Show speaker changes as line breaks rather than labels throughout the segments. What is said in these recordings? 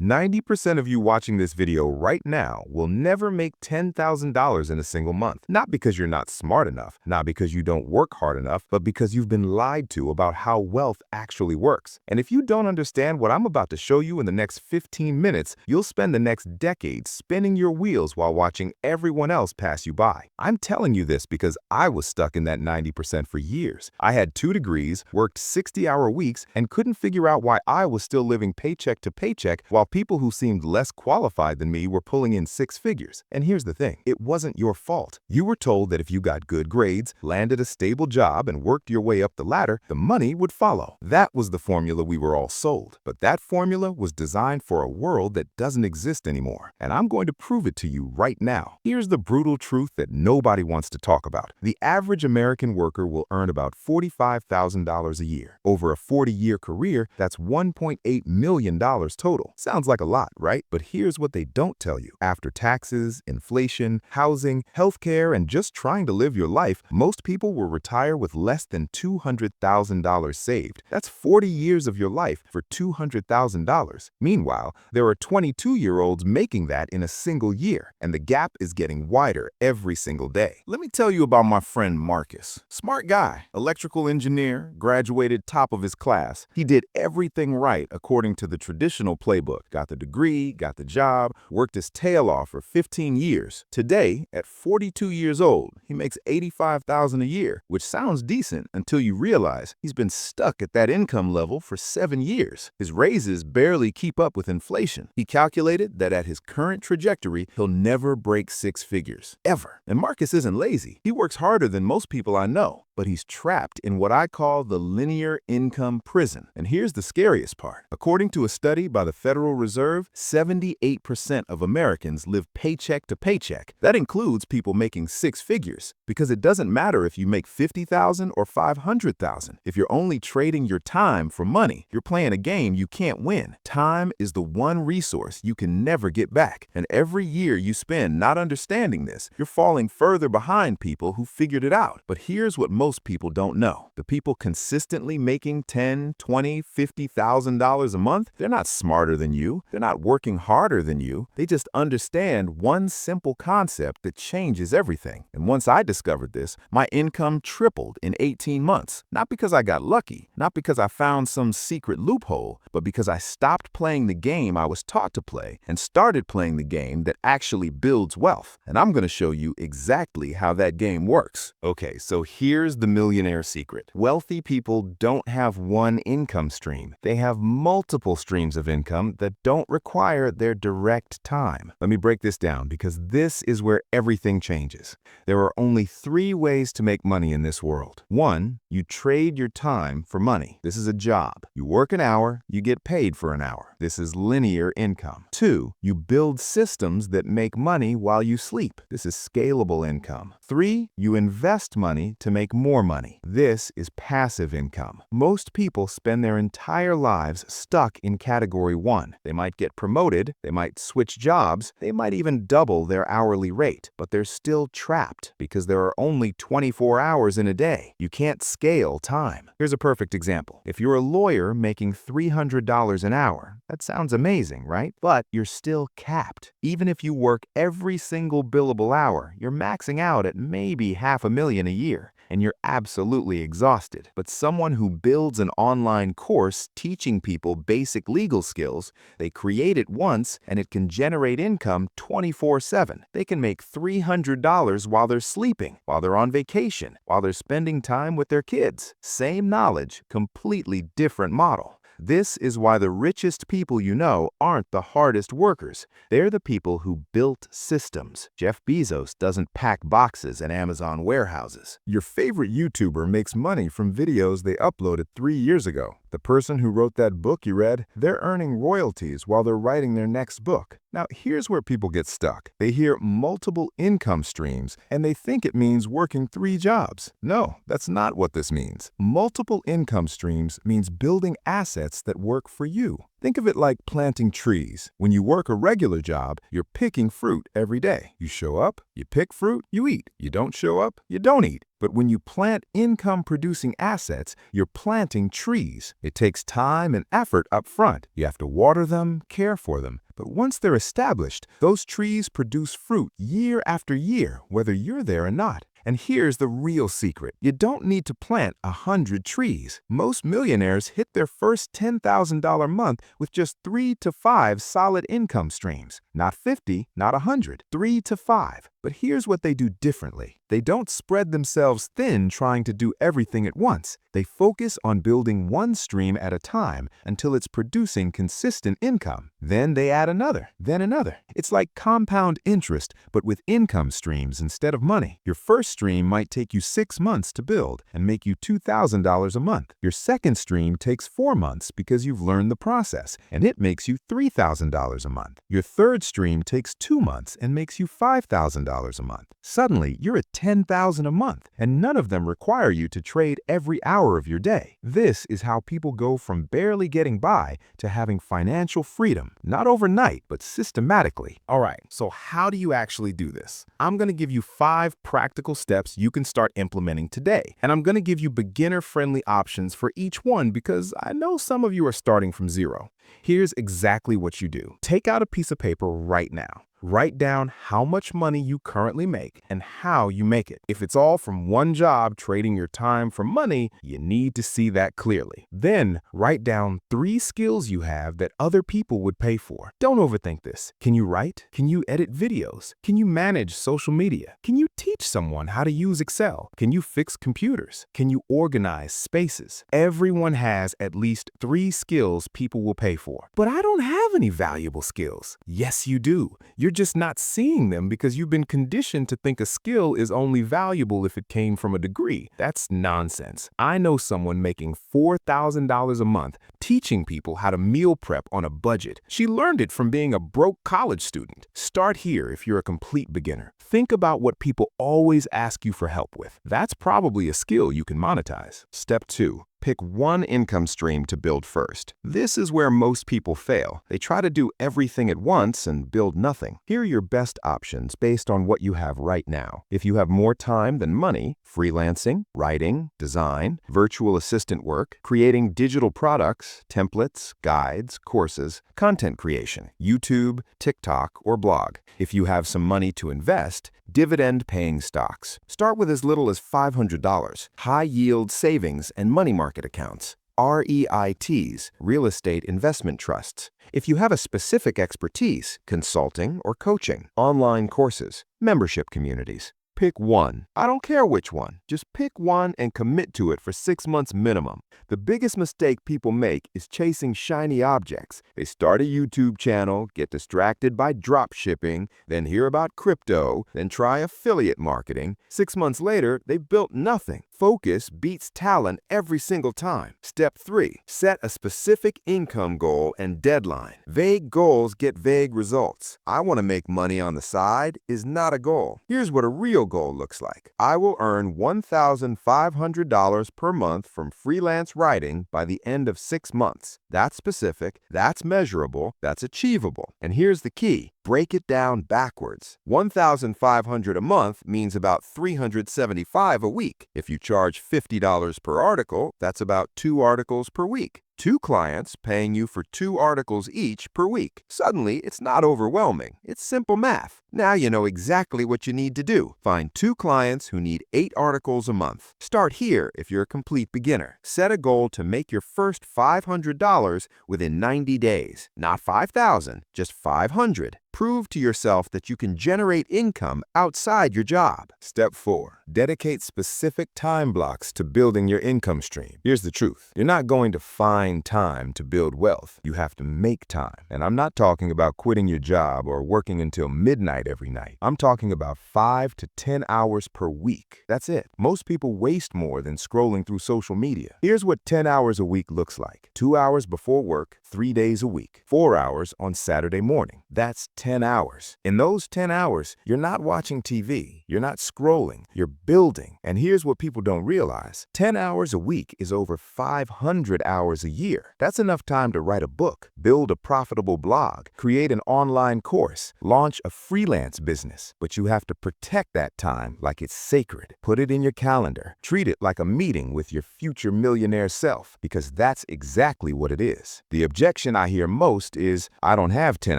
90% of you watching this video right now will never make $10,000 in a single month. Not because you're not smart enough, not because you don't work hard enough, but because you've been lied to about how wealth actually works. And if you don't understand what I'm about to show you in the next 15 minutes, you'll spend the next decade spinning your wheels while watching everyone else pass you by. I'm telling you this because I was stuck in that 90% for years. I had 2 degrees, worked 60-hour weeks, and couldn't figure out why I was still living paycheck to paycheck while people who seemed less qualified than me were pulling in 6 figures. And here's the thing, it wasn't your fault. You were told that if you got good grades, landed a stable job, and worked your way up the ladder, the money would follow. That was the formula we were all sold. But that formula was designed for a world that doesn't exist anymore. And I'm going to prove it to you right now. Here's the brutal truth that nobody wants to talk about. The average American worker will earn about $45,000 a year. Over a 40-year career, that's $1.8 million total. Sounds like a lot, right? But here's what they don't tell you. After taxes, inflation, housing, healthcare, and just trying to live your life, most people will retire with less than $200,000 saved. That's 40 years of your life for $200,000. Meanwhile, there are 22-year-olds making that in a single year, and the gap is getting wider every single day. Let me tell you about my friend Marcus. Smart guy, electrical engineer, graduated top of his class. He did everything right according to the traditional playbook. Got the degree, got the job, worked his tail off for 15 years. Today, at 42 years old, he makes $85,000 a year, which sounds decent until you realize he's been stuck at that income level for 7 years. His raises barely keep up with inflation. He calculated that at his current trajectory, he'll never break 6 figures, ever. And Marcus isn't lazy. He works harder than most people I know, but he's trapped in what I call the linear income prison. And here's the scariest part. According to a study by the Federal Reserve, 78% of Americans live paycheck to paycheck. That includes people making 6 figures, because it doesn't matter if you make $50,000 or $500,000. If you're only trading your time for money, you're playing a game you can't win. Time is the one resource you can never get back. And every year you spend not understanding this, you're falling further behind people who figured it out. But here's what most people don't know. The people consistently making $10,000, $20,000, $50,000 a month, they're not smarter than you. They're not working harder than you. They just understand one simple concept that changes everything. And once I discovered this, my income tripled in 18 months. Not because I got lucky, not because I found some secret loophole, but because I stopped playing the game I was taught to play and started playing the game that actually builds wealth. And I'm going to show you exactly how that game works. Okay, so here's the millionaire secret. Wealthy people don't have one income stream. They have multiple streams of income that don't require their direct time. Let me break this down because this is where everything changes. There are only 3 ways to make money in this world. 1, you trade your time for money. This is a job. You work an hour, you get paid for an hour. This is linear income. 2, you build systems that make money while you sleep. This is scalable income. 3, you invest money to make more money. This is passive income. Most people spend their entire lives stuck in category 1. They might get promoted, they might switch jobs, they might even double their hourly rate, but they're still trapped because there are only 24 hours in a day. You can't scale time. Here's a perfect example. If you're a lawyer making $300 an hour, that sounds amazing, right? But you're still capped. Even if you work every single billable hour, you're maxing out at maybe $500,000 a year, and you're absolutely exhausted. But someone who builds an online course teaching people basic legal skills, they create it once and it can generate income 24/7. They can make $300 while they're sleeping, while they're on vacation, while they're spending time with their kids. Same knowledge, completely different model. This is why the richest people you know aren't the hardest workers. They're the people who built systems. Jeff Bezos doesn't pack boxes at Amazon warehouses. Your favorite YouTuber makes money from videos they uploaded 3 years ago. The person who wrote that book you read, they're earning royalties while they're writing their next book. Now, here's where people get stuck. They hear multiple income streams and they think it means working 3 jobs. No, that's not what this means. Multiple income streams means building assets that work for you. Think of it like planting trees. When you work a regular job, you're picking fruit every day. You show up, you pick fruit, you eat. You don't show up, you don't eat. But when you plant income-producing assets, you're planting trees. It takes time and effort up front. You have to water them, care for them. But once they're established, those trees produce fruit year after year, whether you're there or not. And here's the real secret. You don't need to plant 100 trees. Most millionaires hit their first $10,000 month with just 3 to 5 solid income streams. Not 50, not 100, 3 to 5. But here's what they do differently. They don't spread themselves thin trying to do everything at once. They focus on building one stream at a time until it's producing consistent income. Then they add another, then another. It's like compound interest, but with income streams instead of money. Your first stream might take you 6 months to build and make you $2,000 a month. Your second stream takes 4 months because you've learned the process, and it makes you $3,000 a month. Your third stream takes 2 months and makes you $5,000 a month. Suddenly, you're at $10,000 a month, and none of them require you to trade every hour of your day. This is how people go from barely getting by to having financial freedom, not overnight, but systematically. All right, so how do you actually do this? I'm going to give you 5 practical steps you can start implementing today, and I'm going to give you beginner-friendly options for each one because I know some of you are starting from zero. Here's exactly what you do. Take out a piece of paper right now. Write down how much money you currently make and how you make it. If it's all from one job trading your time for money, you need to see that clearly. Then write down 3 skills you have that other people would pay for. Don't overthink this. Can you write? Can you edit videos? Can you manage social media? Can you teach someone how to use Excel? Can you fix computers? Can you organize spaces? Everyone has at least 3 skills people will pay for. But I don't have any valuable skills. Yes, you do. You're just not seeing them because you've been conditioned to think a skill is only valuable if it came from a degree. That's nonsense. I know someone making $4,000 a month teaching people how to meal prep on a budget. She learned it from being a broke college student. Start here if you're a complete beginner. Think about what people always ask you for help with. That's probably a skill you can monetize. Step 2. Pick one income stream to build first. This is where most people fail. They try to do everything at once and build nothing. Here are your best options based on what you have right now. If you have more time than money, freelancing, writing, design, virtual assistant work, creating digital products, templates, guides, courses, content creation, YouTube, TikTok, or blog. If you have some money to invest, dividend-paying stocks. Start with as little as $500. High-yield savings and money market accounts. REITs, real estate investment trusts. If you have a specific expertise, consulting or coaching, online courses, membership communities. Pick one. I don't care which one. Just pick one and commit to it for 6 months minimum. The biggest mistake people make is chasing shiny objects. They start a YouTube channel, get distracted by drop shipping, then hear about crypto, then try affiliate marketing. 6 months later, they've built nothing. Focus beats talent every single time. Step 3. Set a specific income goal and deadline. Vague goals get vague results. I want to make money on the side is not a goal. Here's what a real goal looks like. I will earn $1,500 per month from freelance writing by the end of 6 months. That's specific, that's measurable, that's achievable. And here's the key. Break it down backwards. $1,500 a month means about $375 a week. If you charge $50 per article, that's about 2 articles per week. 2 clients paying you for 2 articles each per week. Suddenly, it's not overwhelming. It's simple math. Now you know exactly what you need to do. Find 2 clients who need 8 articles a month. Start here if you're a complete beginner. Set a goal to make your first $500 within 90 days. Not $5,000, just $500. Prove to yourself that you can generate income outside your job. Step 4. Dedicate specific time blocks to building your income stream. Here's the truth. You're not going to find time to build wealth. You have to make time. And I'm not talking about quitting your job or working until midnight every night. I'm talking about 5 to 10 hours per week. That's it. Most people waste more than scrolling through social media. Here's what 10 hours a week looks like. 2 hours before work, 3 days a week. 4 hours on Saturday morning. That's 10 10 hours. In those 10 hours, you're not watching TV, you're not scrolling, you're building. And here's what people don't realize. 10 hours a week is over 500 hours a year. That's enough time to write a book, build a profitable blog, create an online course, launch a freelance business. But you have to protect that time like it's sacred. Put it in your calendar. Treat it like a meeting with your future millionaire self, because that's exactly what it is. The objection I hear most is, I don't have 10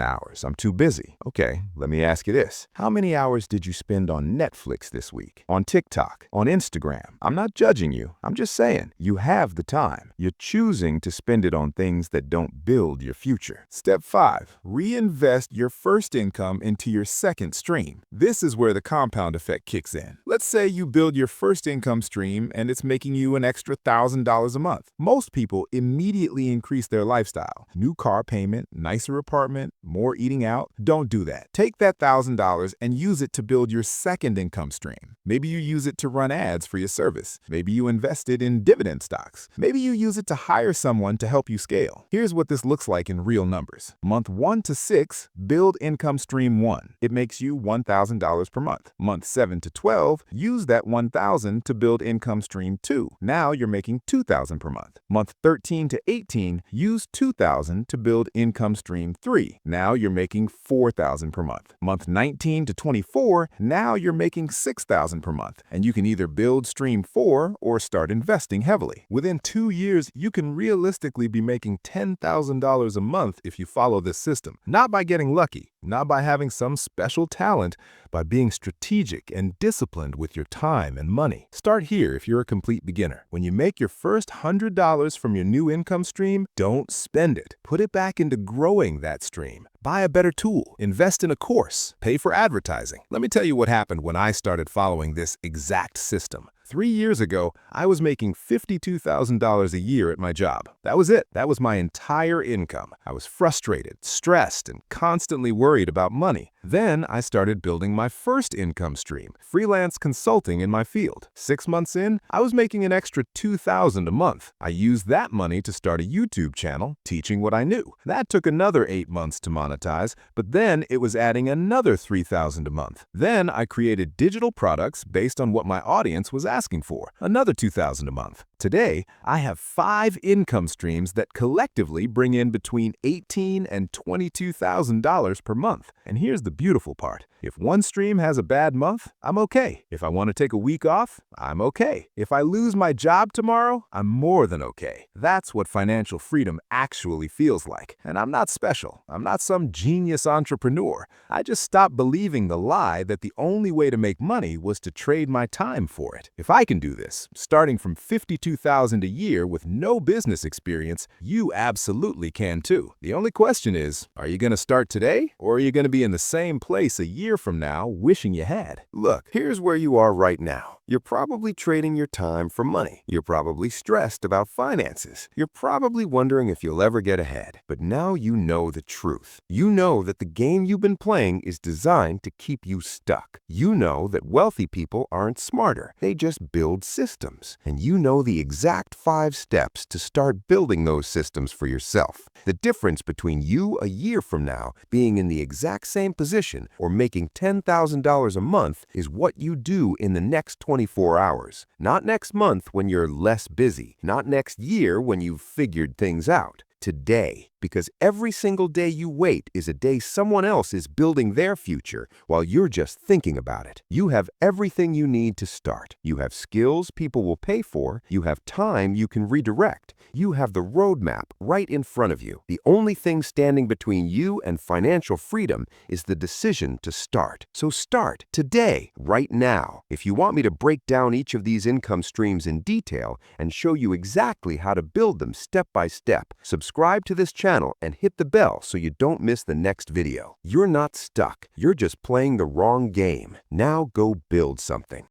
hours. I'm too busy. Okay, let me ask you this. How many hours did you spend on Netflix this week? On TikTok? On Instagram? I'm not judging you. I'm just saying, you have the time. You're choosing to spend it on things that don't build your future. Step 5. Reinvest your first income into your second stream. This is where the compound effect kicks in. Let's say you build your first income stream and it's making you an extra $1,000 a month. Most people immediately increase their lifestyle. New car payment, nicer apartment, more eating out. Don't do that. Take that $1,000 and use it to build your second income stream. Maybe you use it to run ads for your service. Maybe you invest it in dividend stocks. Maybe you use it to hire someone to help you scale. Here's what this looks like in real numbers. Month 1 to 6, build income stream 1. It makes you $1,000 per month. Month 7 to 12, use that $1,000 to build income stream 2. Now you're making $2,000 per month. Month 13 to 18, use $2,000 to build income stream 3. Now you're making $4,000 per month. Month 19 to 24, now you're making $6,000 per month. And you can either build stream 4 or start investing heavily. Within 2 years, you can realistically be making $10,000 a month if you follow this system. Not by getting lucky, not by having some special talent, by being strategic and disciplined with your time and money. Start here if you're a complete beginner. When you make your first $100 from your new income stream, don't spend it. Put it back into growing that stream. Buy a better tool, invest in a course, pay for advertising. Let me tell you what happened when I started following this exact system. 3 years ago, I was making $52,000 a year at my job. That was it. That was my entire income. I was frustrated, stressed, and constantly worried about money. Then I started building my first income stream, freelance consulting in my field. 6 months in, I was making an extra $2,000 a month. I used that money to start a YouTube channel, teaching what I knew. That took another 8 months to monetize, but then it was adding another $3,000 a month. Then I created digital products based on what my audience was asking for, another $2,000 a month. Today, I have 5 income streams that collectively bring in between $18,000 and $22,000 per month. And here's the beautiful part. If one stream has a bad month, I'm okay. If I want to take a week off, I'm okay. If I lose my job tomorrow, I'm more than okay. That's what financial freedom actually feels like. And I'm not special. I'm not some genius entrepreneur. I just stopped believing the lie that the only way to make money was to trade my time for it. If I can do this, starting from $52,000 a year with no business experience, you absolutely can too. The only question is, are you going to start today, or are you going to be in the same place a year from now wishing you had? Look, here's where you are right now. You're probably trading your time for money. You're probably stressed about finances. You're probably wondering if you'll ever get ahead. But now you know the truth. You know that the game you've been playing is designed to keep you stuck. You know that wealthy people aren't smarter. They just build systems. And you know the exact 5 steps to start building those systems for yourself. The difference between you a year from now being in the exact same position or making $10,000 a month is what you do in the next 24 hours. Not next month when you're less busy. Not next year when you've figured things out. Today. Because every single day you wait is a day someone else is building their future while you're just thinking about it. You have everything you need to start. You have skills people will pay for. You have time you can redirect. You have the roadmap right in front of you. The only thing standing between you and financial freedom is the decision to start. So start today, right now. If you want me to break down each of these income streams in detail and show you exactly how to build them step by step, subscribe to this channel and hit the bell so you don't miss the next video. You're not stuck. You're just playing the wrong game. Now go build something.